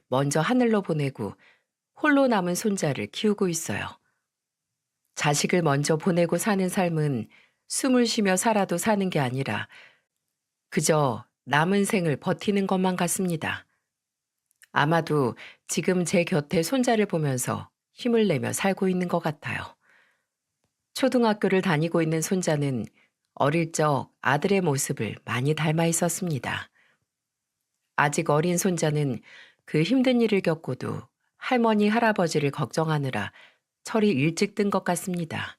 먼저 하늘로 보내고 홀로 남은 손자를 키우고 있어요. 자식을 먼저 보내고 사는 삶은 숨을 쉬며 살아도 사는 게 아니라 그저 남은 생을 버티는 것만 같습니다. 아마도 지금 제 곁에 손자를 보면서 힘을 내며 살고 있는 것 같아요. 초등학교를 다니고 있는 손자는 어릴 적 아들의 모습을 많이 닮아 있었습니다. 아직 어린 손자는 그 힘든 일을 겪고도 할머니, 할아버지를 걱정하느라 철이 일찍 든 것 같습니다.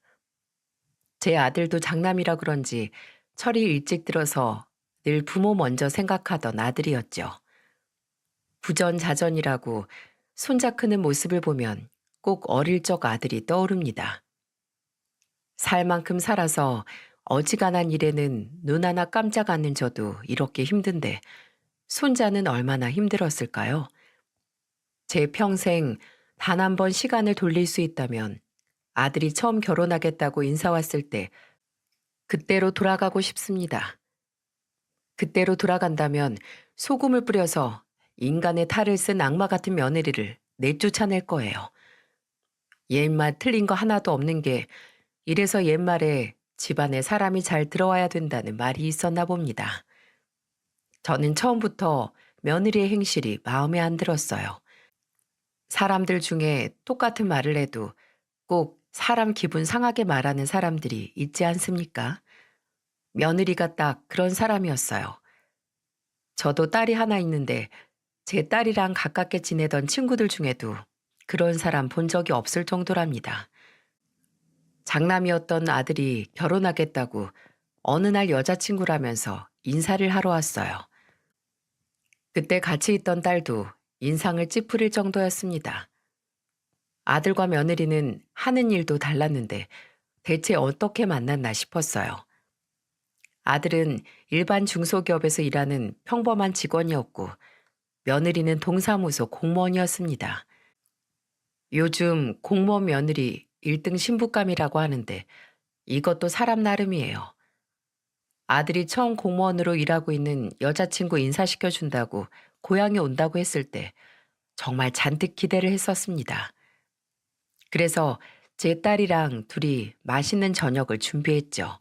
제 아들도 장남이라 그런지 철이 일찍 들어서 늘 부모 먼저 생각하던 아들이었죠. 부전자전이라고 손자 크는 모습을 보면 꼭 어릴 적 아들이 떠오릅니다. 살 만큼 살아서 어지간한 일에는 눈 하나 깜짝 않는 저도 이렇게 힘든데 손자는 얼마나 힘들었을까요? 제 평생 단 한 번 시간을 돌릴 수 있다면 아들이 처음 결혼하겠다고 인사 왔을 때 그때로 돌아가고 싶습니다. 그때로 돌아간다면 소금을 뿌려서 인간의 탈을 쓴 악마 같은 며느리를 내쫓아낼 거예요. 옛말 틀린 거 하나도 없는 게 이래서 옛말에 집안에 사람이 잘 들어와야 된다는 말이 있었나 봅니다. 저는 처음부터 며느리의 행실이 마음에 안 들었어요. 사람들 중에 똑같은 말을 해도 꼭 사람 기분 상하게 말하는 사람들이 있지 않습니까? 며느리가 딱 그런 사람이었어요. 저도 딸이 하나 있는데 제 딸이랑 가깝게 지내던 친구들 중에도 그런 사람 본 적이 없을 정도랍니다. 장남이었던 아들이 결혼하겠다고 어느 날 여자친구라면서 인사를 하러 왔어요. 그때 같이 있던 딸도 인상을 찌푸릴 정도였습니다. 아들과 며느리는 하는 일도 달랐는데 대체 어떻게 만났나 싶었어요. 아들은 일반 중소기업에서 일하는 평범한 직원이었고 며느리는 동사무소 공무원이었습니다. 요즘 공무원 며느리 1등 신부감이라고 하는데 이것도 사람 나름이에요. 아들이 처음 공무원으로 일하고 있는 여자친구 인사시켜준다고 고향에 온다고 했을 때 정말 잔뜩 기대를 했었습니다. 그래서 제 딸이랑 둘이 맛있는 저녁을 준비했죠.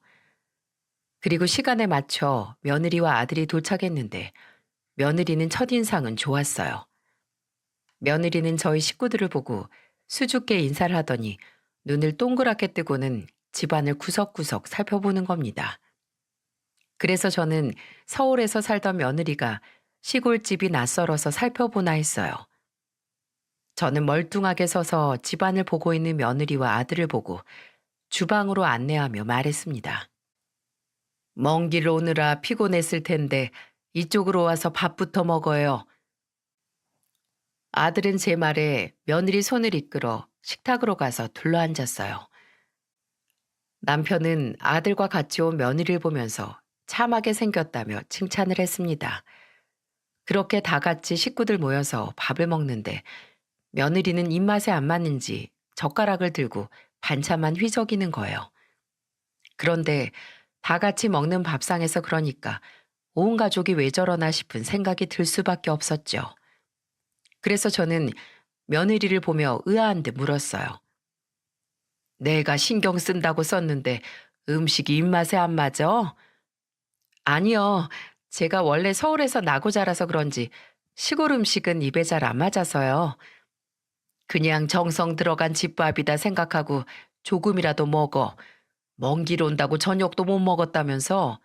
그리고 시간에 맞춰 며느리와 아들이 도착했는데 며느리는 첫인상은 좋았어요. 며느리는 저희 식구들을 보고 수줍게 인사를 하더니 눈을 동그랗게 뜨고는 집안을 구석구석 살펴보는 겁니다. 그래서 저는 서울에서 살던 며느리가 시골집이 낯설어서 살펴보나 했어요. 저는 멀뚱하게 서서 집안을 보고 있는 며느리와 아들을 보고 주방으로 안내하며 말했습니다. 먼 길 오느라 피곤했을 텐데 이쪽으로 와서 밥부터 먹어요. 아들은 제 말에 며느리 손을 이끌어 식탁으로 가서 둘러앉았어요. 남편은 아들과 같이 온 며느리를 보면서 참하게 생겼다며 칭찬을 했습니다. 그렇게 다 같이 식구들 모여서 밥을 먹는데 며느리는 입맛에 안 맞는지 젓가락을 들고 반찬만 휘저기는 거예요. 그런데 다 같이 먹는 밥상에서 그러니까 온 가족이 왜 저러나 싶은 생각이 들 수밖에 없었죠. 그래서 저는 며느리를 보며 의아한 듯 물었어요. 내가 신경 쓴다고 썼는데 음식이 입맛에 안 맞아? 아니요. 제가 원래 서울에서 나고 자라서 그런지 시골 음식은 입에 잘 안 맞아서요. 그냥 정성 들어간 집밥이다 생각하고 조금이라도 먹어. 먼 길 온다고 저녁도 못 먹었다면서.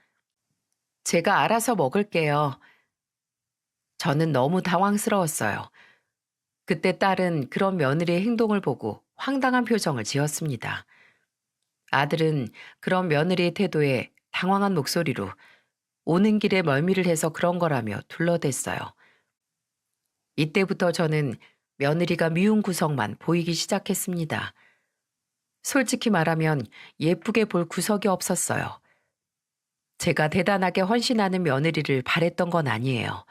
제가 알아서 먹을게요. 저는 너무 당황스러웠어요. 그때 딸은 그런 며느리의 행동을 보고 황당한 표정을 지었습니다. 아들은 그런 며느리의 태도에 당황한 목소리로 오는 길에 멀미를 해서 그런 거라며 둘러댔어요. 이때부터 저는 며느리가 미운 구석만 보이기 시작했습니다. 솔직히 말하면 예쁘게 볼 구석이 없었어요. 제가 대단하게 헌신하는 며느리를 바랬던 건 아니에요.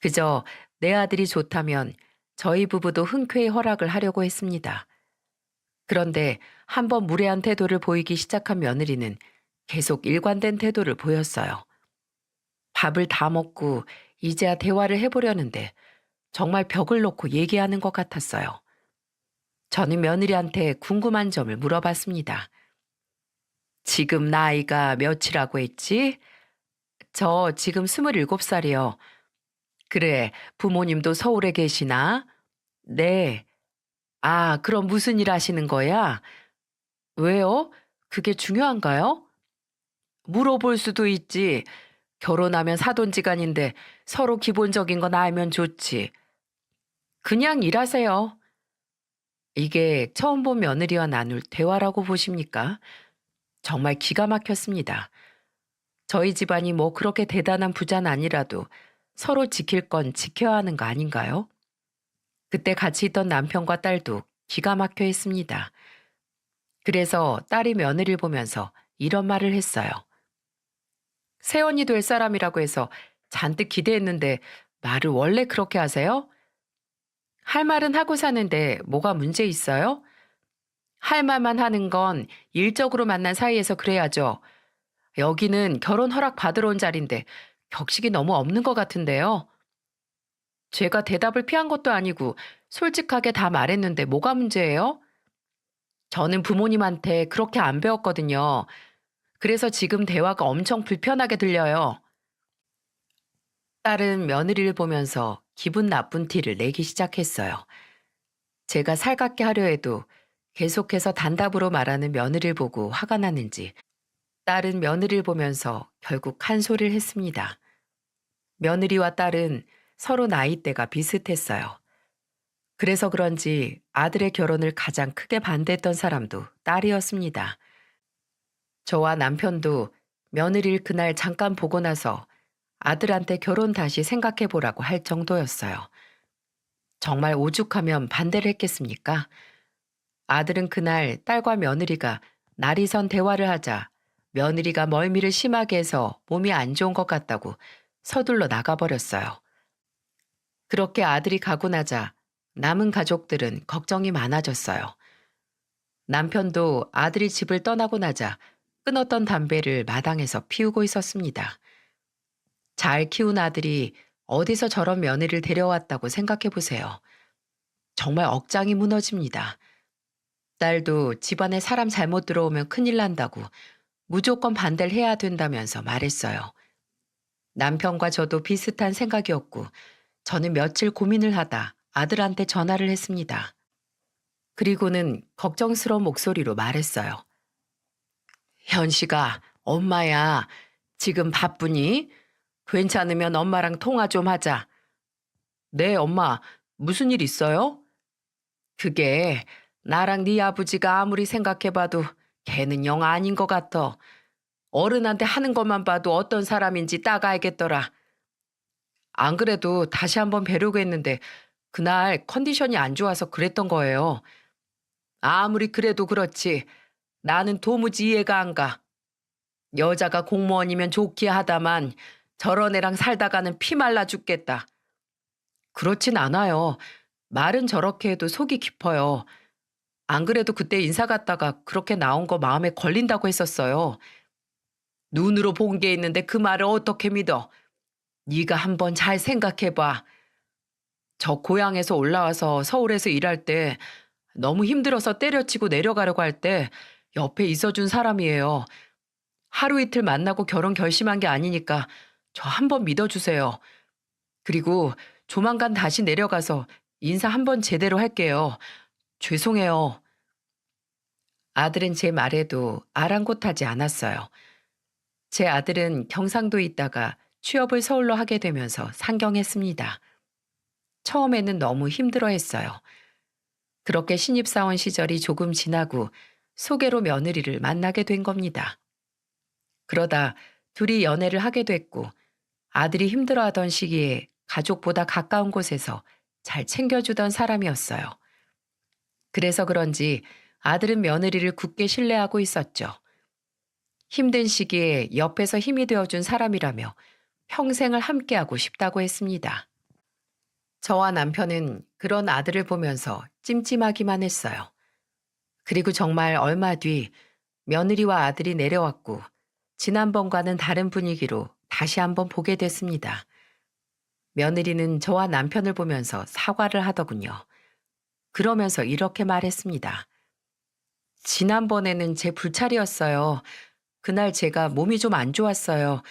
그저 내 아들이 좋다면 저희 부부도 흔쾌히 허락을 하려고 했습니다. 그런데 한번 무례한 태도를 보이기 시작한 며느리는 계속 일관된 태도를 보였어요. 밥을 다 먹고 이제야 대화를 해보려는데 정말 벽을 놓고 얘기하는 것 같았어요. 저는 며느리한테 궁금한 점을 물어봤습니다. 지금 나이가 몇이라고 했지? 저 지금 27살이요. 그래, 부모님도 서울에 계시나? 네. 아, 그럼 무슨 일 하시는 거야? 왜요? 그게 중요한가요? 물어볼 수도 있지. 결혼하면 사돈지간인데 서로 기본적인 건 알면 좋지. 그냥 일하세요. 이게 처음 본 며느리와 나눌 대화라고 보십니까? 정말 기가 막혔습니다. 저희 집안이 뭐 그렇게 대단한 부자는 아니라도 서로 지킬 건 지켜야 하는 거 아닌가요? 그때 같이 있던 남편과 딸도 기가 막혀 했습니다. 그래서 딸이 며느리를 보면서 이런 말을 했어요. 새언니 될 사람이라고 해서 잔뜩 기대했는데 말을 원래 그렇게 하세요? 할 말은 하고 사는데 뭐가 문제 있어요? 할 말만 하는 건 일적으로 만난 사이에서 그래야죠. 여기는 결혼 허락 받으러 온 자리인데 격식이 너무 없는 것 같은데요. 제가 대답을 피한 것도 아니고 솔직하게 다 말했는데 뭐가 문제예요? 저는 부모님한테 그렇게 안 배웠거든요. 그래서 지금 대화가 엄청 불편하게 들려요. 딸은 며느리를 보면서 기분 나쁜 티를 내기 시작했어요. 제가 살갑게 하려 해도 계속해서 단답으로 말하는 며느리를 보고 화가 나는지 딸은 며느리를 보면서 결국 한 소리를 했습니다. 며느리와 딸은 서로 나이대가 비슷했어요. 그래서 그런지 아들의 결혼을 가장 크게 반대했던 사람도 딸이었습니다. 저와 남편도 며느리를 그날 잠깐 보고 나서 아들한테 결혼 다시 생각해 보라고 할 정도였어요. 정말 오죽하면 반대를 했겠습니까? 아들은 그날 딸과 며느리가 날이 선 대화를 하자 며느리가 멀미를 심하게 해서 몸이 안 좋은 것 같다고 서둘러 나가버렸어요. 그렇게 아들이 가고 나자 남은 가족들은 걱정이 많아졌어요. 남편도 아들이 집을 떠나고 나자 끊었던 담배를 마당에서 피우고 있었습니다. 잘 키운 아들이 어디서 저런 며느리를 데려왔다고 생각해 보세요. 정말 억장이 무너집니다. 딸도 집안에 사람 잘못 들어오면 큰일 난다고 무조건 반대를 해야 된다면서 말했어요. 남편과 저도 비슷한 생각이었고 저는 며칠 고민을 하다 아들한테 전화를 했습니다. 그리고는 걱정스러운 목소리로 말했어요. 현식아, 엄마야. 지금 바쁘니? 괜찮으면 엄마랑 통화 좀 하자. 네, 엄마. 무슨 일 있어요? 그게 나랑 네 아버지가 아무리 생각해봐도 걔는 영 아닌 것 같아. 어른한테 하는 것만 봐도 어떤 사람인지 딱 알겠더라. 안 그래도 다시 한번 뵈려고 했는데 그날 컨디션이 안 좋아서 그랬던 거예요. 아무리 그래도 그렇지. 나는 도무지 이해가 안 가. 여자가 공무원이면 좋기야 하다만 저런 애랑 살다가는 피 말라 죽겠다. 그렇진 않아요. 말은 저렇게 해도 속이 깊어요. 안 그래도 그때 인사 갔다가 그렇게 나온 거 마음에 걸린다고 했었어요. 눈으로 본 게 있는데 그 말을 어떻게 믿어? 네가 한번 잘 생각해봐. 저 고향에서 올라와서 서울에서 일할 때 너무 힘들어서 때려치고 내려가려고 할 때 옆에 있어준 사람이에요. 하루 이틀 만나고 결혼 결심한 게 아니니까 저 한번 믿어주세요. 그리고 조만간 다시 내려가서 인사 한번 제대로 할게요. 죄송해요. 아들은 제 말에도 아랑곳하지 않았어요. 제 아들은 경상도에 있다가 취업을 서울로 하게 되면서 상경했습니다. 처음에는 너무 힘들어했어요. 그렇게 신입사원 시절이 조금 지나고 소개로 며느리를 만나게 된 겁니다. 그러다 둘이 연애를 하게 됐고 아들이 힘들어하던 시기에 가족보다 가까운 곳에서 잘 챙겨주던 사람이었어요. 그래서 그런지 아들은 며느리를 굳게 신뢰하고 있었죠. 힘든 시기에 옆에서 힘이 되어준 사람이라며 평생을 함께하고 싶다고 했습니다. 저와 남편은 그런 아들을 보면서 찜찜하기만 했어요. 그리고 정말 얼마 뒤 며느리와 아들이 내려왔고 지난번과는 다른 분위기로 다시 한번 보게 됐습니다. 며느리는 저와 남편을 보면서 사과를 하더군요. 그러면서 이렇게 말했습니다. 지난번에는 제 불찰이었어요. 그날 제가 몸이 좀 안 좋았어요.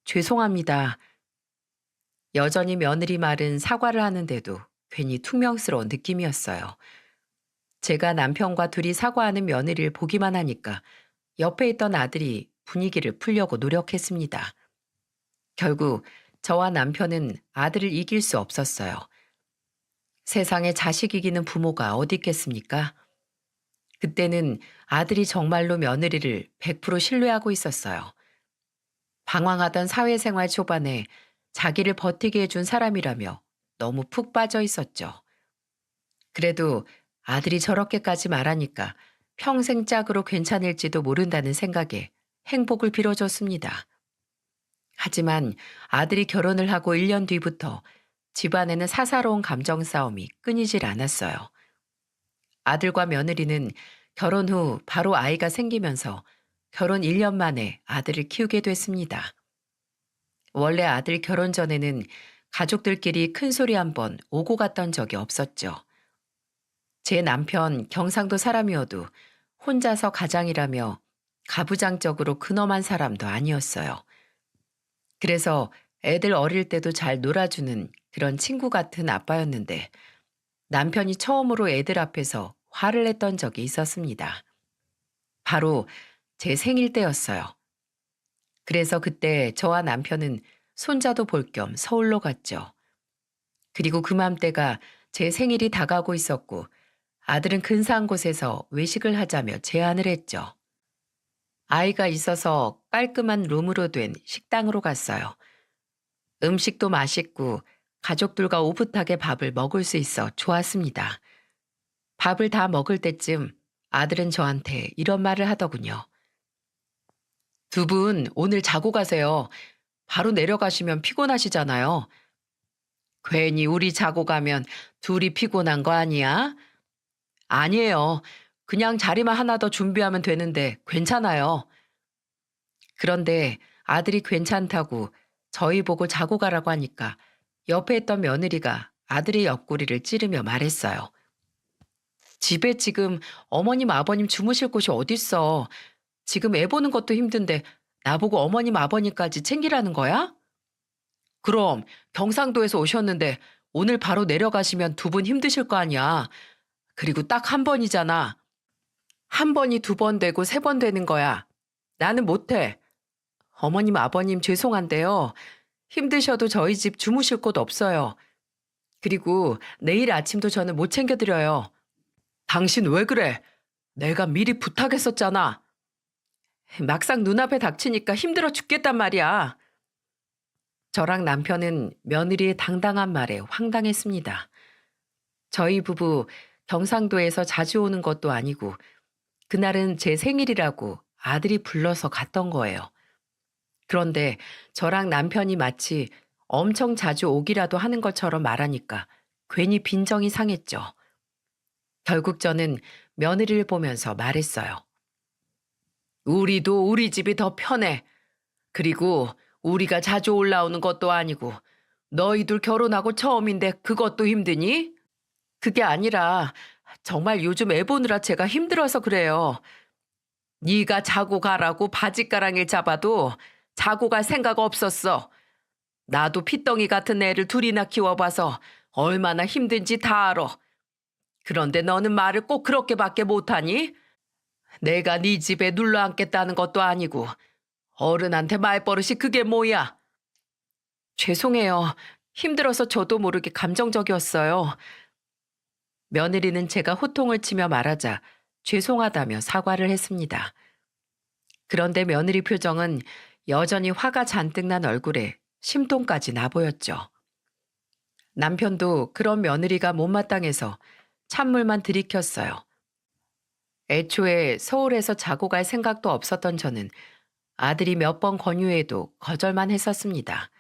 죄송합니다. 여전히 며느리 말은 사과를 하는데도 괜히 퉁명스러운 느낌이었어요. 제가 남편과 둘이 사과하는 며느리를 보기만 하니까 옆에 있던 아들이 분위기를 풀려고 노력했습니다. 결국 저와 남편은 아들을 이길 수 없었어요. 세상에 자식 이기는 부모가 어디 있겠습니까? 그때는 아들이 정말로 며느리를 100% 신뢰하고 있었어요. 방황하던 사회생활 초반에 자기를 버티게 해준 사람이라며 너무 푹 빠져 있었죠. 그래도 아들이 저렇게까지 말하니까 평생 짝으로 괜찮을지도 모른다는 생각에 행복을 빌어줬습니다. 하지만 아들이 결혼을 하고 1년 뒤부터 집안에는 사사로운 감정 싸움이 끊이질 않았어요. 아들과 며느리는 결혼 후 바로 아이가 생기면서 결혼 1년 만에 아들을 키우게 됐습니다. 원래 아들 결혼 전에는 가족들끼리 큰 소리 한번 오고 갔던 적이 없었죠. 제 남편 경상도 사람이어도 혼자서 가장이라며 가부장적으로 근엄한 사람도 아니었어요. 그래서 애들 어릴 때도 잘 놀아주는 그런 친구 같은 아빠였는데 남편이 처음으로 애들 앞에서 화를 냈던 적이 있었습니다. 바로 제 생일 때였어요. 그래서 그때 저와 남편은 손자도 볼 겸 서울로 갔죠. 그리고 그맘때가 제 생일이 다가오고 있었고 아들은 근사한 곳에서 외식을 하자며 제안을 했죠. 아이가 있어서 깔끔한 룸으로 된 식당으로 갔어요. 음식도 맛있고 가족들과 오붓하게 밥을 먹을 수 있어 좋았습니다. 밥을 다 먹을 때쯤 아들은 저한테 이런 말을 하더군요. 두 분 오늘 자고 가세요. 바로 내려가시면 피곤하시잖아요. 괜히 우리 자고 가면 둘이 피곤한 거 아니야? 아니에요. 그냥 자리만 하나 더 준비하면 되는데 괜찮아요. 그런데 아들이 괜찮다고 저희 보고 자고 가라고 하니까 옆에 있던 며느리가 아들의 옆구리를 찌르며 말했어요. 집에 지금 어머님 아버님 주무실 곳이 어딨어. 지금 애 보는 것도 힘든데 나보고 어머님 아버님까지 챙기라는 거야? 그럼 경상도에서 오셨는데 오늘 바로 내려가시면 두 분 힘드실 거 아니야. 그리고 딱 한 번이잖아. 한 번이 두 번 되고 세 번 되는 거야. 나는 못해. 어머님 아버님 죄송한데요. 힘드셔도 저희 집 주무실 곳 없어요. 그리고 내일 아침도 저는 못 챙겨드려요. 당신 왜 그래? 내가 미리 부탁했었잖아. 막상 눈앞에 닥치니까 힘들어 죽겠단 말이야. 저랑 남편은 며느리의 당당한 말에 황당했습니다. 저희 부부 경상도에서 자주 오는 것도 아니고 그날은 제 생일이라고 아들이 불러서 갔던 거예요. 그런데 저랑 남편이 마치 엄청 자주 오기라도 하는 것처럼 말하니까 괜히 빈정이 상했죠. 결국 저는 며느리를 보면서 말했어요. 우리도 우리 집이 더 편해. 그리고 우리가 자주 올라오는 것도 아니고 너희들 결혼하고 처음인데 그것도 힘드니? 그게 아니라 정말 요즘 애 보느라 제가 힘들어서 그래요. 네가 자고 가라고 바짓가랑이를 잡아도 자고 갈 생각 없었어. 나도 핏덩이 같은 애를 둘이나 키워봐서 얼마나 힘든지 다 알아. 그런데 너는 말을 꼭 그렇게밖에 못하니? 내가 네 집에 눌러 앉겠다는 것도 아니고 어른한테 말버릇이 그게 뭐야? 죄송해요. 힘들어서 저도 모르게 감정적이었어요. 며느리는 제가 호통을 치며 말하자 죄송하다며 사과를 했습니다. 그런데 며느리 표정은 여전히 화가 잔뜩 난 얼굴에 심통까지 나보였죠. 남편도 그런 며느리가 못마땅해서 찬물만 들이켰어요. 애초에 서울에서 자고 갈 생각도 없었던 저는 아들이 몇 번 권유해도 거절만 했었습니다.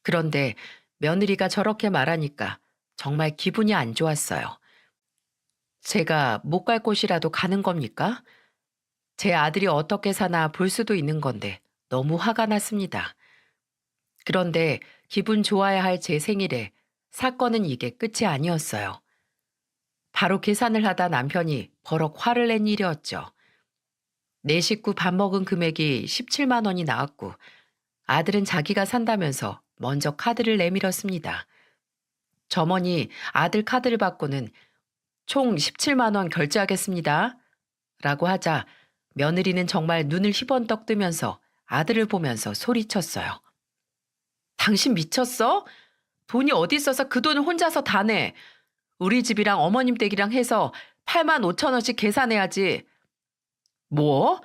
그런데 며느리가 저렇게 말하니까 정말 기분이 안 좋았어요. 제가 못 갈 곳이라도 가는 겁니까? 제 아들이 어떻게 사나 볼 수도 있는 건데 너무 화가 났습니다. 그런데 기분 좋아야 할 제 생일에 사건은 이게 끝이 아니었어요. 바로 계산을 하다 남편이 버럭 화를 낸 일이었죠. 네 식구 밥 먹은 금액이 17만 원이 나왔고 아들은 자기가 산다면서 먼저 카드를 내밀었습니다. 점원이 아들 카드를 받고는 총 17만 원 결제하겠습니다. 라고 하자 며느리는 정말 눈을 희번떡 뜨면서 아들을 보면서 소리쳤어요. 당신 미쳤어? 돈이 어디 있어서 그 돈을 혼자서 다 내. 우리 집이랑 어머님 댁이랑 해서 8만 5천 원씩 계산해야지. 뭐?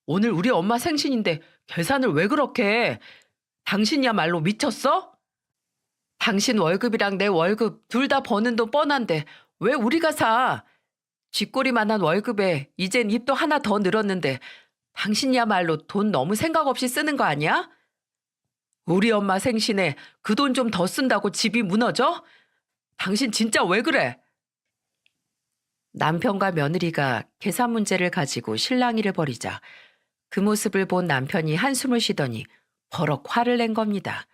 오늘 우리 엄마 생신인데 계산을 왜 그렇게 해? 당신이야말로 미쳤어? 당신 월급이랑 내 월급 둘 다 버는 돈 뻔한데 왜 우리가 사? 쥐꼬리만한 월급에 이젠 입도 하나 더 늘었는데 당신이야말로 돈 너무 생각 없이 쓰는 거 아니야? 우리 엄마 생신에 그 돈 좀 더 쓴다고 집이 무너져? 당신 진짜 왜 그래? 남편과 며느리가 계산 문제를 가지고 실랑이를 벌이자 그 모습을 본 남편이 한숨을 쉬더니 버럭 화를 낸 겁니다.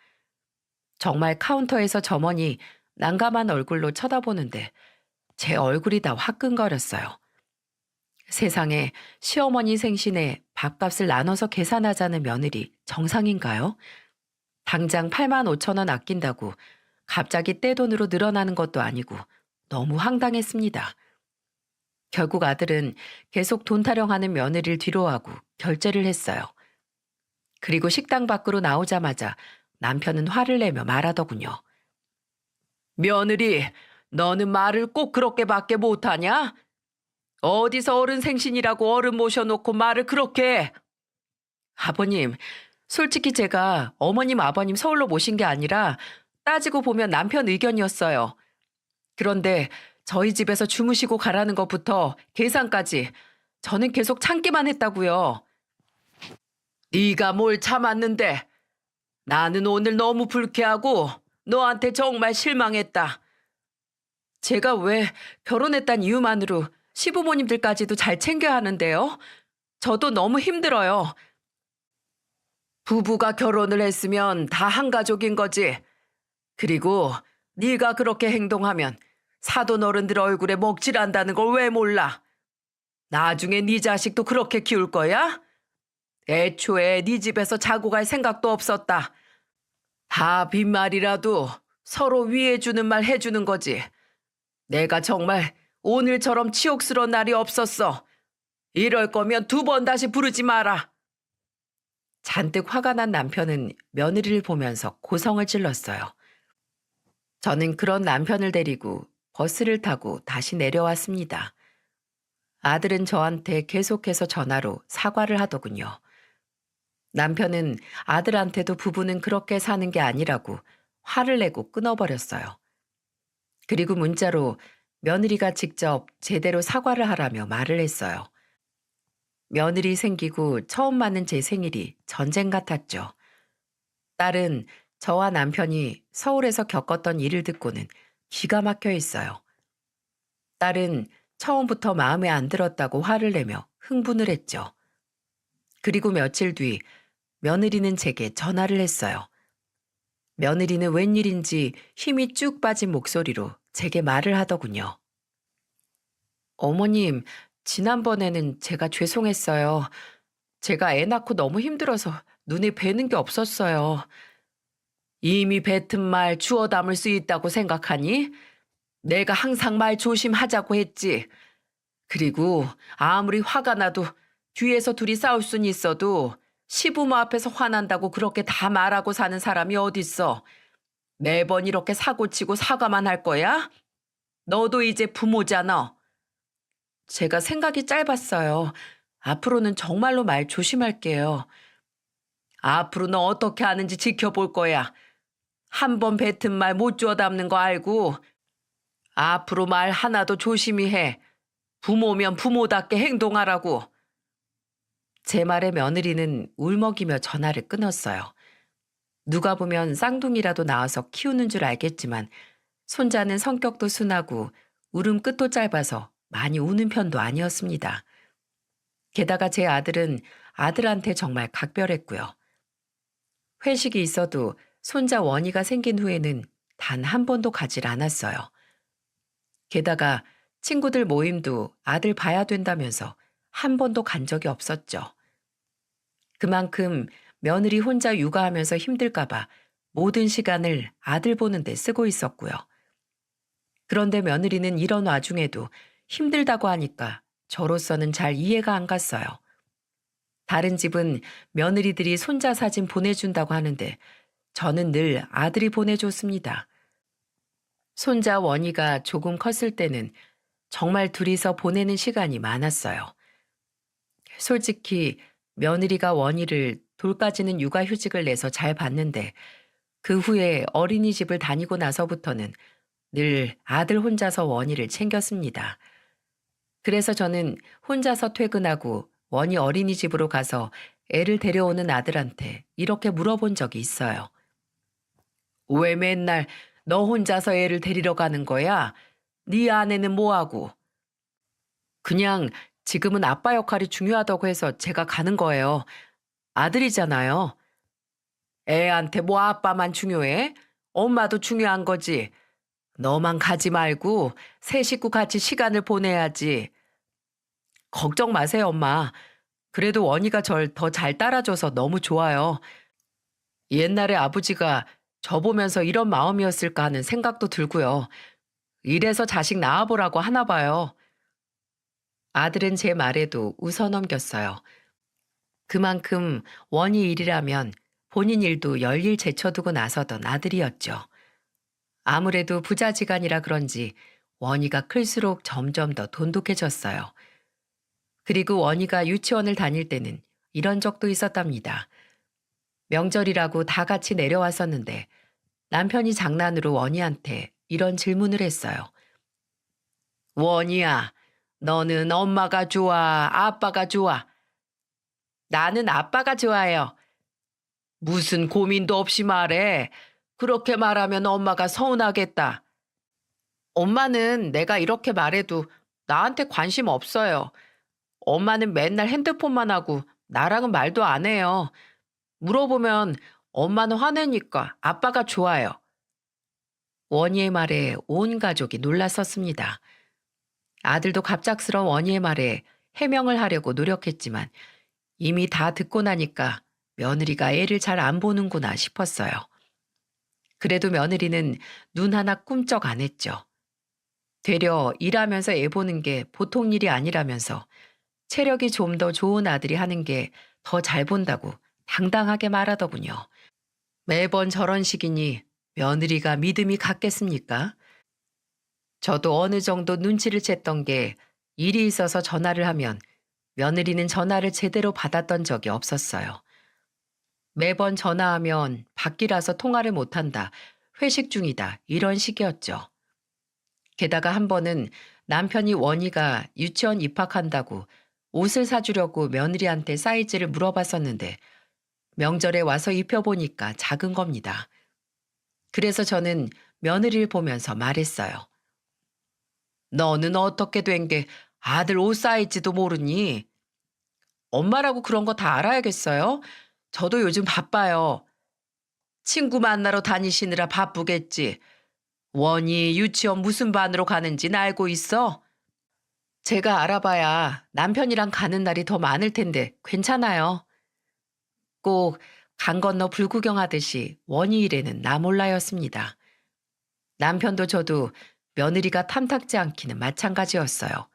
정말 카운터에서 점원이 난감한 얼굴로 쳐다보는데 제 얼굴이 다 화끈거렸어요. 세상에 시어머니 생신에 밥값을 나눠서 계산하자는 며느리 정상인가요? 당장 8만 5천 원 아낀다고 갑자기 떼돈으로 늘어나는 것도 아니고 너무 황당했습니다. 결국 아들은 계속 돈 타령하는 며느리를 뒤로하고 결제를 했어요. 그리고 식당 밖으로 나오자마자 남편은 화를 내며 말하더군요. 며느리, 너는 말을 꼭 그렇게밖에 못하냐? 어디서 어른 생신이라고 어른 모셔놓고 말을 그렇게 해? 아버님, 솔직히 제가 어머님 아버님 서울로 모신 게 아니라 따지고 보면 남편 의견이었어요. 그런데 저희 집에서 주무시고 가라는 것부터 계산까지 저는 계속 참기만 했다고요. 네가 뭘 참았는데? 나는 오늘 너무 불쾌하고 너한테 정말 실망했다. 제가 왜 결혼했단 이유만으로 시부모님들까지도 잘 챙겨야 하는데요? 저도 너무 힘들어요. 부부가 결혼을 했으면 다 한 가족인 거지. 그리고 네가 그렇게 행동하면 사돈 어른들 얼굴에 먹칠한다는 걸 왜 몰라? 나중에 네 자식도 그렇게 키울 거야? 애초에 네 집에서 자고 갈 생각도 없었다. 다 빈말이라도 서로 위해주는 말 해주는 거지. 내가 정말 오늘처럼 치욕스러운 날이 없었어. 이럴 거면 2번 다시 부르지 마라. 잔뜩 화가 난 남편은 며느리를 보면서 고성을 찔렀어요. 저는 그런 남편을 데리고 버스를 타고 다시 내려왔습니다. 아들은 저한테 계속해서 전화로 사과를 하더군요. 남편은 아들한테도 부부는 그렇게 사는 게 아니라고 화를 내고 끊어버렸어요. 그리고 문자로 며느리가 직접 제대로 사과를 하라며 말을 했어요. 며느리 생기고 처음 맞는 제 생일이 전쟁 같았죠. 딸은 저와 남편이 서울에서 겪었던 일을 듣고는 기가 막혀 있어요. 딸은 처음부터 마음에 안 들었다고 화를 내며 흥분을 했죠. 그리고 며칠 뒤 며느리는 제게 전화를 했어요. 며느리는 웬일인지 힘이 쭉 빠진 목소리로 제게 말을 하더군요. 어머님, 지난번에는 제가 죄송했어요. 제가 애 낳고 너무 힘들어서 눈에 뵈는 게 없었어요. 이미 뱉은 말 주워 담을 수 있다고 생각하니? 내가 항상 말 조심하자고 했지. 그리고 아무리 화가 나도 뒤에서 둘이 싸울 순 있어도 시부모 앞에서 화난다고 그렇게 다 말하고 사는 사람이 어딨어. 매번 이렇게 사고치고 사과만 할 거야? 너도 이제 부모잖아. 제가 생각이 짧았어요. 앞으로는 정말로 말 조심할게요. 앞으로 너 어떻게 하는지 지켜볼 거야. 한 번 뱉은 말 못 주워 담는 거 알고 앞으로 말 하나도 조심히 해. 부모면 부모답게 행동하라고. 제 말에 며느리는 울먹이며 전화를 끊었어요. 누가 보면 쌍둥이라도 낳아서 키우는 줄 알겠지만 손자는 성격도 순하고 울음 끝도 짧아서 많이 우는 편도 아니었습니다. 게다가 제 아들은 아들한테 정말 각별했고요. 회식이 있어도 손자 원희가 생긴 후에는 단 한 번도 가질 않았어요. 게다가 친구들 모임도 아들 봐야 된다면서 한 번도 간 적이 없었죠. 그만큼 며느리 혼자 육아하면서 힘들까봐 모든 시간을 아들 보는 데 쓰고 있었고요. 그런데 며느리는 이런 와중에도 힘들다고 하니까 저로서는 잘 이해가 안 갔어요. 다른 집은 며느리들이 손자 사진 보내준다고 하는데 저는 늘 아들이 보내줬습니다. 손자 원희가 조금 컸을 때는 정말 둘이서 보내는 시간이 많았어요. 솔직히 며느리가 원희를 돌까지는 육아휴직을 내서 잘 봤는데 그 후에 어린이집을 다니고 나서부터는 늘 아들 혼자서 원희를 챙겼습니다. 그래서 저는 혼자서 퇴근하고 원희 어린이집으로 가서 애를 데려오는 아들한테 이렇게 물어본 적이 있어요. 왜 맨날 너 혼자서 애를 데리러 가는 거야? 네 아내는 뭐하고? 그냥 지금은 아빠 역할이 중요하다고 해서 제가 가는 거예요. 아들이잖아요. 애한테 뭐 아빠만 중요해? 엄마도 중요한 거지. 너만 가지 말고 세 식구 같이 시간을 보내야지. 걱정 마세요, 엄마. 그래도 원희가 절 더 잘 따라줘서 너무 좋아요. 옛날에 아버지가 저 보면서 이런 마음이었을까 하는 생각도 들고요. 이래서 자식 낳아보라고 하나 봐요. 아들은 제 말에도 웃어넘겼어요. 그만큼 원희 일이라면 본인 일도 열일 제쳐두고 나서던 아들이었죠. 아무래도 부자지간이라 그런지 원희가 클수록 점점 더 돈독해졌어요. 그리고 원희가 유치원을 다닐 때는 이런 적도 있었답니다. 명절이라고 다 같이 내려왔었는데 남편이 장난으로 원희한테 이런 질문을 했어요. 원희야, 너는 엄마가 좋아, 아빠가 좋아? 나는 아빠가 좋아요. 무슨 고민도 없이 말해. 그렇게 말하면 엄마가 서운하겠다. 엄마는 내가 이렇게 말해도 나한테 관심 없어요. 엄마는 맨날 핸드폰만 하고 나랑은 말도 안 해요. 물어보면 엄마는 화내니까 아빠가 좋아요. 원희의 말에 온 가족이 놀랐었습니다. 아들도 갑작스러운 원희의 말에 해명을 하려고 노력했지만 이미 다 듣고 나니까 며느리가 애를 잘 안 보는구나 싶었어요. 그래도 며느리는 눈 하나 꿈쩍 안 했죠. 되려 일하면서 애 보는 게 보통 일이 아니라면서 체력이 좀 더 좋은 아들이 하는 게 더 잘 본다고 당당하게 말하더군요. 매번 저런 식이니 며느리가 믿음이 갔겠습니까? 저도 어느 정도 눈치를 챘던 게 일이 있어서 전화를 하면 며느리는 전화를 제대로 받았던 적이 없었어요. 매번 전화하면 밖이라서 통화를 못한다, 회식 중이다, 이런 식이었죠. 게다가 한 번은 남편이 원희가 유치원 입학한다고 옷을 사주려고 며느리한테 사이즈를 물어봤었는데 명절에 와서 입혀보니까 작은 겁니다. 그래서 저는 며느리를 보면서 말했어요. 너는 어떻게 된 게 아들 옷 사이즈도 모르니? 엄마라고 그런 거 다 알아야겠어요? 저도 요즘 바빠요. 친구 만나러 다니시느라 바쁘겠지. 원희 유치원 무슨 반으로 가는진 알고 있어? 제가 알아봐야 남편이랑 가는 날이 더 많을 텐데 괜찮아요. 꼭 강 건너 불구경하듯이 원희 일에는 나 몰라였습니다. 남편도 저도 며느리가 탐탁지 않기는 마찬가지였어요.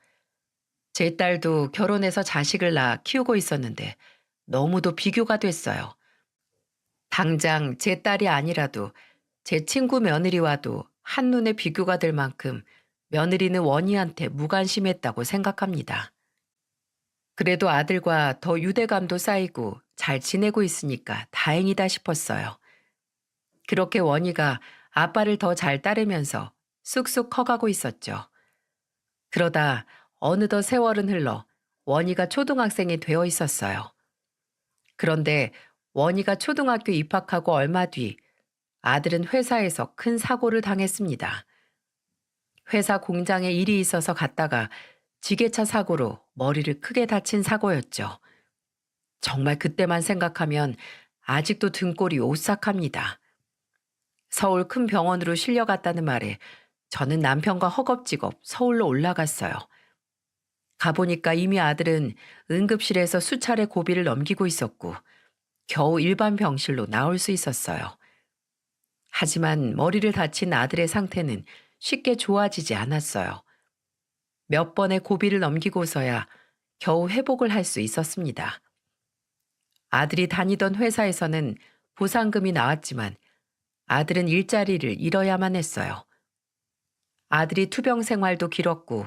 제 딸도 결혼해서 자식을 낳아 키우고 있었는데 너무도 비교가 됐어요. 당장 제 딸이 아니라도 제 친구 며느리와도 한눈에 비교가 될 만큼 며느리는 원희한테 무관심했다고 생각합니다. 그래도 아들과 더 유대감도 쌓이고 잘 지내고 있으니까 다행이다 싶었어요. 그렇게 원희가 아빠를 더 잘 따르면서 쑥쑥 커가고 있었죠. 그러다 어느덧 세월은 흘러 원희가 초등학생이 되어 있었어요. 그런데 원희가 초등학교 입학하고 얼마 뒤 아들은 회사에서 큰 사고를 당했습니다. 회사 공장에 일이 있어서 갔다가 지게차 사고로 머리를 크게 다친 사고였죠. 정말 그때만 생각하면 아직도 등골이 오싹합니다. 서울 큰 병원으로 실려갔다는 말에 저는 남편과 허겁지겁 서울로 올라갔어요. 가보니까 이미 아들은 응급실에서 수차례 고비를 넘기고 있었고 겨우 일반 병실로 나올 수 있었어요. 하지만 머리를 다친 아들의 상태는 쉽게 좋아지지 않았어요. 몇 번의 고비를 넘기고서야 겨우 회복을 할 수 있었습니다. 아들이 다니던 회사에서는 보상금이 나왔지만 아들은 일자리를 잃어야만 했어요. 아들이 투병 생활도 길었고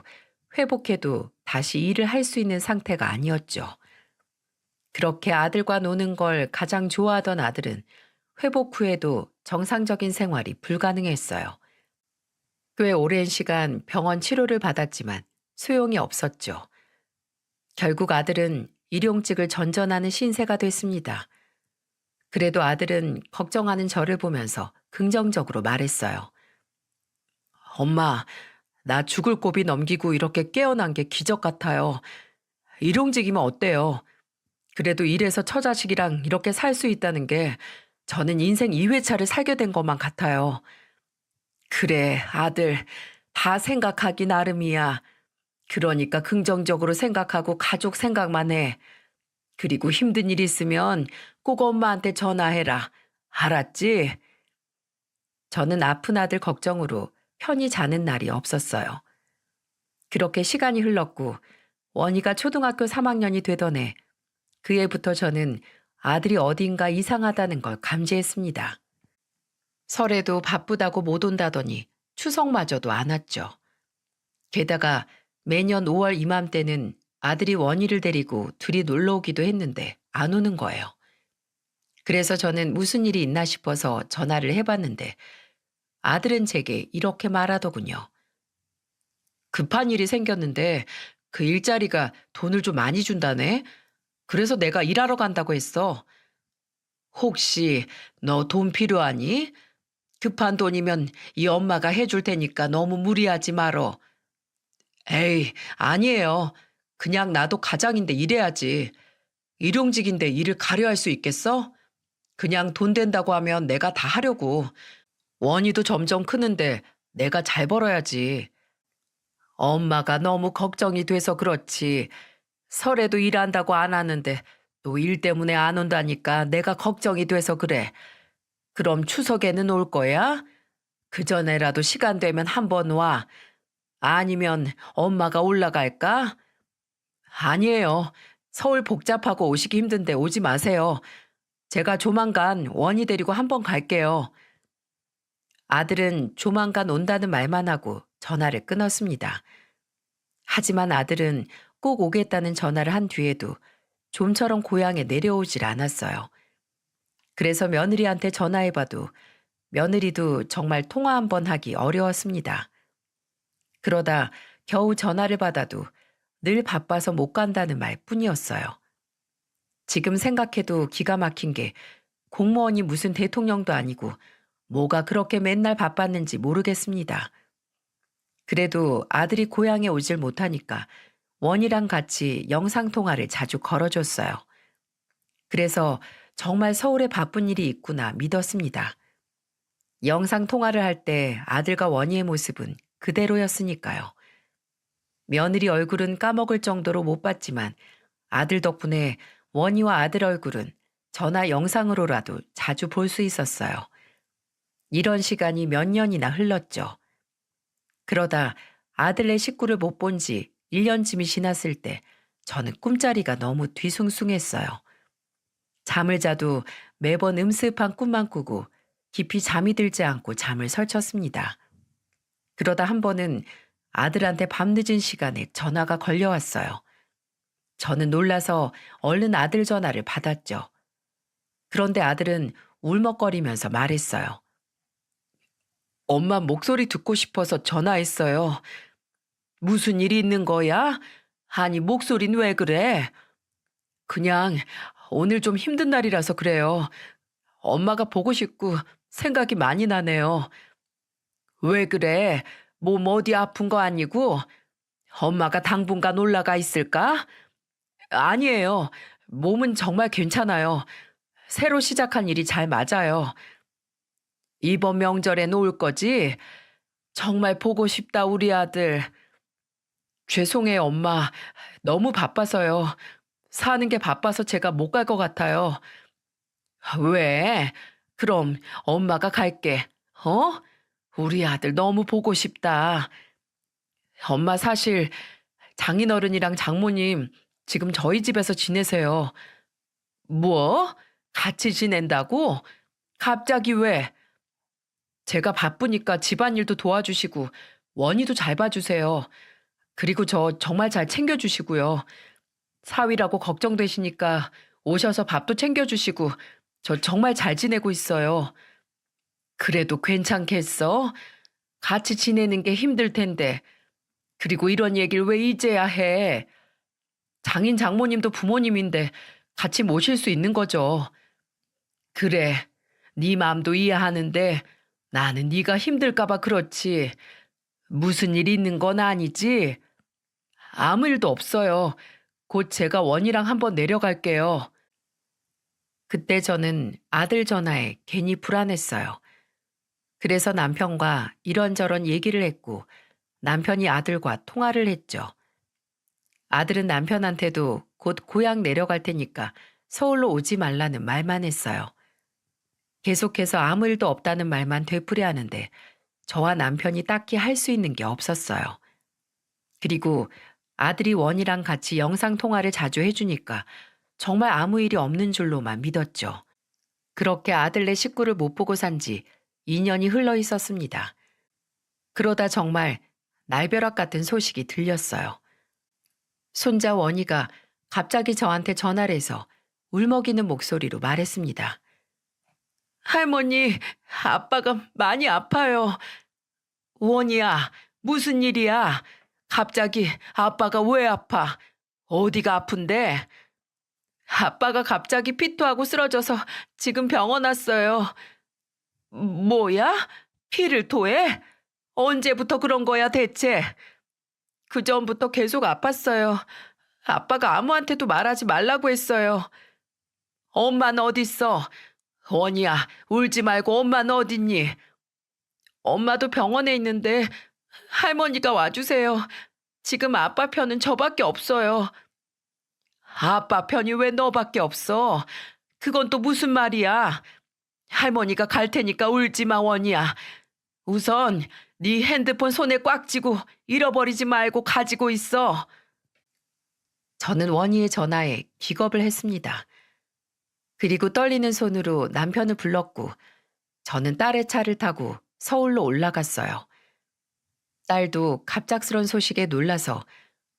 회복해도 다시 일을 할 수 있는 상태가 아니었죠. 그렇게 아들과 노는 걸 가장 좋아하던 아들은 회복 후에도 정상적인 생활이 불가능했어요. 꽤 오랜 시간 병원 치료를 받았지만 소용이 없었죠. 결국 아들은 일용직을 전전하는 신세가 됐습니다. 그래도 아들은 걱정하는 저를 보면서 긍정적으로 말했어요. 엄마, 나 죽을 고비 넘기고 이렇게 깨어난 게 기적 같아요. 일용직이면 어때요? 그래도 이래서 처자식이랑 이렇게 살 수 있다는 게 저는 인생 2회차를 살게 된 것만 같아요. 그래, 아들. 다 생각하기 나름이야. 그러니까 긍정적으로 생각하고 가족 생각만 해. 그리고 힘든 일 있으면 꼭 엄마한테 전화해라. 알았지? 저는 아픈 아들 걱정으로 편히 자는 날이 없었어요. 그렇게 시간이 흘렀고 원희가 초등학교 3학년이 되던 해 그 해부터 저는 아들이 어딘가 이상하다는 걸 감지했습니다. 설에도 바쁘다고 못 온다더니 추석마저도 안 왔죠. 게다가 매년 5월 이맘때는 아들이 원희를 데리고 둘이 놀러 오기도 했는데 안 오는 거예요. 그래서 저는 무슨 일이 있나 싶어서 전화를 해봤는데 아들은 제게 이렇게 말하더군요. 급한 일이 생겼는데 그 일자리가 돈을 좀 많이 준다네. 그래서 내가 일하러 간다고 했어. 혹시 너 돈 필요하니? 급한 돈이면 이 엄마가 해줄 테니까 너무 무리하지 말어. 에이, 아니에요. 그냥 나도 가장인데 일해야지. 일용직인데 일을 가려 할 수 있겠어? 그냥 돈 된다고 하면 내가 다 하려고. 원희도 점점 크는데 내가 잘 벌어야지. 엄마가 너무 걱정이 돼서 그렇지. 설에도 일한다고 안 하는데 또 일 때문에 안 온다니까 내가 걱정이 돼서 그래. 그럼 추석에는 올 거야? 그전에라도 시간 되면 한번 와. 아니면 엄마가 올라갈까? 아니에요. 서울 복잡하고 오시기 힘든데 오지 마세요. 제가 조만간 원희 데리고 한번 갈게요. 아들은 조만간 온다는 말만 하고 전화를 끊었습니다. 하지만 아들은 꼭 오겠다는 전화를 한 뒤에도 좀처럼 고향에 내려오질 않았어요. 그래서 며느리한테 전화해봐도 며느리도 정말 통화 한 번 하기 어려웠습니다. 그러다 겨우 전화를 받아도 늘 바빠서 못 간다는 말 뿐이었어요. 지금 생각해도 기가 막힌 게 공무원이 무슨 대통령도 아니고 뭐가 그렇게 맨날 바빴는지 모르겠습니다. 그래도 아들이 고향에 오질 못하니까 원이랑 같이 영상통화를 자주 걸어줬어요. 그래서 정말 서울에 바쁜 일이 있구나 믿었습니다. 영상통화를 할 때 아들과 원희의 모습은 그대로였으니까요. 며느리 얼굴은 까먹을 정도로 못 봤지만 아들 덕분에 원희와 아들 얼굴은 전화 영상으로라도 자주 볼 수 있었어요. 이런 시간이 몇 년이나 흘렀죠. 그러다 아들네 식구를 못 본 지 1년쯤이 지났을 때 저는 꿈자리가 너무 뒤숭숭했어요. 잠을 자도 매번 음습한 꿈만 꾸고 깊이 잠이 들지 않고 잠을 설쳤습니다. 그러다 한 번은 아들한테 밤늦은 시간에 전화가 걸려왔어요. 저는 놀라서 얼른 아들 전화를 받았죠. 그런데 아들은 울먹거리면서 말했어요. 엄마 목소리 듣고 싶어서 전화했어요. 무슨 일이 있는 거야? 아니, 목소린 왜 그래? 그냥 오늘 좀 힘든 날이라서 그래요. 엄마가 보고 싶고 생각이 많이 나네요. 왜 그래? 몸 어디 아픈 거 아니고? 엄마가 당분간 올라가 있을까? 아니에요. 몸은 정말 괜찮아요. 새로 시작한 일이 잘 맞아요. 이번 명절엔 올 거지? 정말 보고 싶다, 우리 아들. 죄송해요, 엄마. 너무 바빠서요. 사는 게 바빠서 제가 못 갈 것 같아요. 왜? 그럼 엄마가 갈게. 어? 우리 아들 너무 보고 싶다. 엄마 사실 장인어른이랑 장모님 지금 저희 집에서 지내세요. 뭐? 같이 지낸다고? 갑자기 왜? 제가 바쁘니까 집안일도 도와주시고 원희도 잘 봐주세요. 그리고 저 정말 잘 챙겨주시고요. 사위라고 걱정되시니까 오셔서 밥도 챙겨주시고 저 정말 잘 지내고 있어요. 그래도 괜찮겠어? 같이 지내는 게 힘들 텐데. 그리고 이런 얘기를 왜 이제야 해? 장인 장모님도 부모님인데 같이 모실 수 있는 거죠. 그래, 네 마음도 이해하는데 나는 네가 힘들까 봐 그렇지. 무슨 일 있는 건 아니지? 아무 일도 없어요. 곧 제가 원이랑 한번 내려갈게요. 그때 저는 아들 전화에 괜히 불안했어요. 그래서 남편과 이런저런 얘기를 했고 남편이 아들과 통화를 했죠. 아들은 남편한테도 곧 고향 내려갈 테니까 서울로 오지 말라는 말만 했어요. 계속해서 아무 일도 없다는 말만 되풀이하는데 저와 남편이 딱히 할 수 있는 게 없었어요. 그리고 아들이 원이랑 같이 영상통화를 자주 해주니까 정말 아무 일이 없는 줄로만 믿었죠. 그렇게 아들네 식구를 못 보고 산 지 2년이 흘러 있었습니다. 그러다 정말 날벼락 같은 소식이 들렸어요. 손자 원희가 갑자기 저한테 전화를 해서 울먹이는 목소리로 말했습니다. 할머니, 아빠가 많이 아파요. 원희야, 무슨 일이야? 갑자기 아빠가 왜 아파? 어디가 아픈데? 아빠가 갑자기 피토하고 쓰러져서 지금 병원 왔어요. 뭐야? 피를 토해? 언제부터 그런 거야 대체? 그전부터 계속 아팠어요. 아빠가 아무한테도 말하지 말라고 했어요. 엄마는 어딨어? 원이야, 울지 말고 엄마는 어딨니? 엄마도 병원에 있는데 할머니가 와주세요. 지금 아빠 편은 저밖에 없어요. 아빠 편이 왜 너밖에 없어? 그건 또 무슨 말이야? 할머니가 갈 테니까 울지 마, 원이야. 우선 네 핸드폰 손에 꽉 쥐고 잃어버리지 말고 가지고 있어. 저는 원희의 전화에 기겁을 했습니다. 그리고 떨리는 손으로 남편을 불렀고 저는 딸의 차를 타고 서울로 올라갔어요. 딸도 갑작스런 소식에 놀라서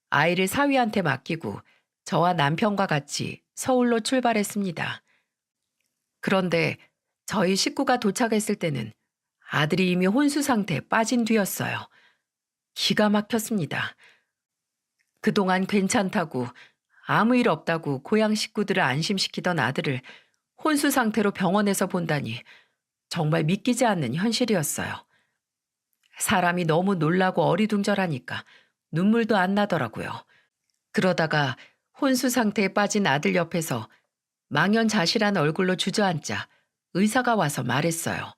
아이를 사위한테 맡기고 저와 남편과 같이 서울로 출발했습니다. 그런데 저희 식구가 도착했을 때는 아들이 이미 혼수 상태에 빠진 뒤였어요. 기가 막혔습니다. 그동안 괜찮다고 아무 일 없다고 고향 식구들을 안심시키던 아들을 혼수 상태로 병원에서 본다니 정말 믿기지 않는 현실이었어요. 사람이 너무 놀라고 어리둥절하니까 눈물도 안 나더라고요. 그러다가 혼수 상태에 빠진 아들 옆에서 망연자실한 얼굴로 주저앉자 의사가 와서 말했어요.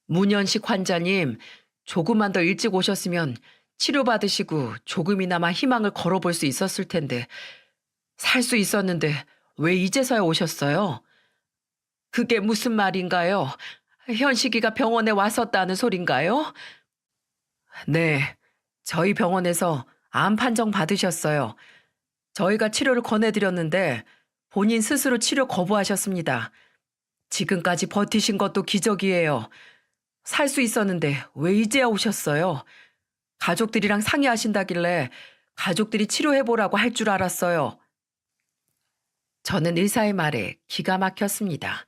문현식 환자님, 조금만 더 일찍 오셨으면 치료받으시고 조금이나마 희망을 걸어볼 수 있었을 텐데 살 수 있었는데 왜 이제서야 오셨어요? 그게 무슨 말인가요? 현식이가 병원에 왔었다는 소린가요? 네, 저희 병원에서 암 판정 받으셨어요. 저희가 치료를 권해드렸는데 본인 스스로 치료 거부하셨습니다. 지금까지 버티신 것도 기적이에요. 살 수 있었는데 왜 이제야 오셨어요? 가족들이랑 상의하신다길래 가족들이 치료해보라고 할 줄 알았어요. 저는 의사의 말에 기가 막혔습니다.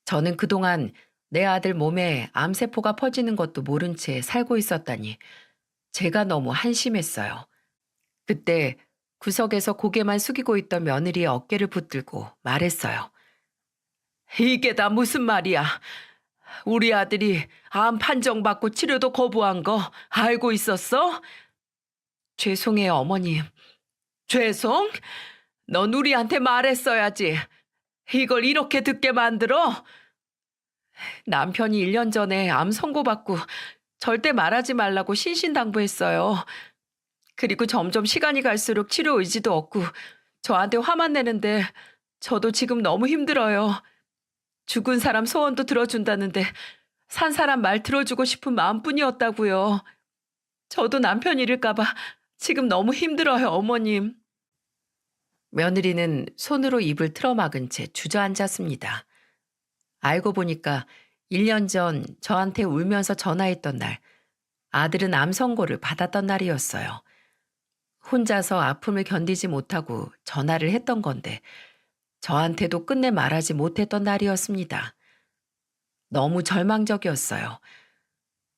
저는 그동안 내 아들 몸에 암세포가 퍼지는 것도 모른 채 살고 있었다니 제가 너무 한심했어요. 그때 구석에서 고개만 숙이고 있던 며느리의 어깨를 붙들고 말했어요. 이게 다 무슨 말이야? 우리 아들이 암 판정받고 치료도 거부한 거 알고 있었어? 죄송해요, 어머님. 죄송? 넌 우리한테 말했어야지. 이걸 이렇게 듣게 만들어? 남편이 1년 전에 암 선고받고 절대 말하지 말라고 신신당부했어요. 그리고 점점 시간이 갈수록 치료 의지도 없고 저한테 화만 내는데 저도 지금 너무 힘들어요. 죽은 사람 소원도 들어준다는데 산 사람 말 들어주고 싶은 마음뿐이었다고요. 저도 남편 잃을까 봐 지금 너무 힘들어요, 어머님. 며느리는 손으로 입을 틀어막은 채 주저앉았습니다. 알고 보니까 1년 전 저한테 울면서 전화했던 날, 아들은 암 선고를 받았던 날이었어요. 혼자서 아픔을 견디지 못하고 전화를 했던 건데, 저한테도 끝내 말하지 못했던 날이었습니다. 너무 절망적이었어요.